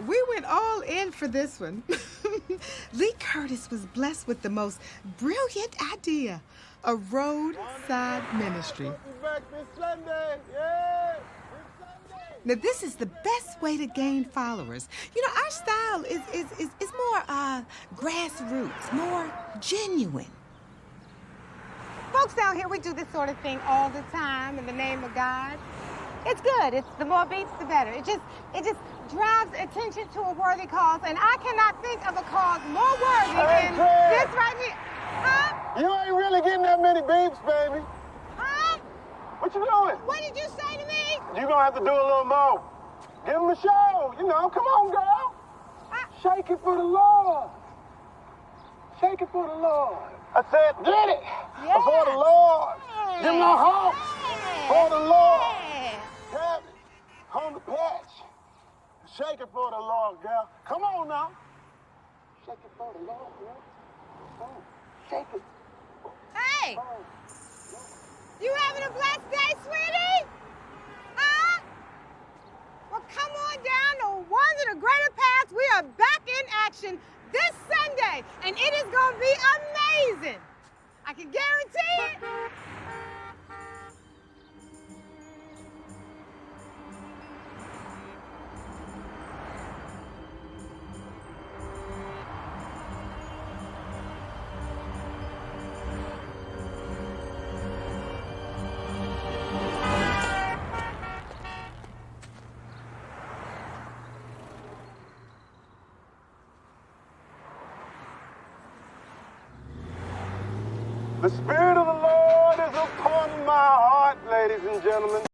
we went all in for this one. Lee-Curtis was blessed with the most brilliant idea, a roadside ministry. Back this Sunday. Yeah. Now, this is the best way to gain followers. You know, our style is more grassroots, more genuine. Folks down here, we do this sort of thing all the time in the name of God. It's good. It's the more beats, the better. It just drives attention to a worthy cause, and I cannot think of a cause more worthy than this right here. Huh? You ain't really getting that many beeps, baby. Huh? What you doing? What did you say to me? You gonna have to do a little more. Give him a show. You know, come on, girl. Shake it for the Lord. Shake it for the Lord. I said, get it. Yeah. For the Lord. Yeah. Give him a honk. For the Lord. Yeah. Tap it on the patch. Shake it for the Lord, girl. Come on now. Shake it for the Lord, girl. Come on. Shake it. Hey! Come on. You having a blessed day, sweetie? Huh? Well, come on down to Ones of the Greater Paths. We are back in action this Sunday, and it is going to be amazing. I can guarantee it. The Spirit of the Lord is upon my heart, ladies and gentlemen.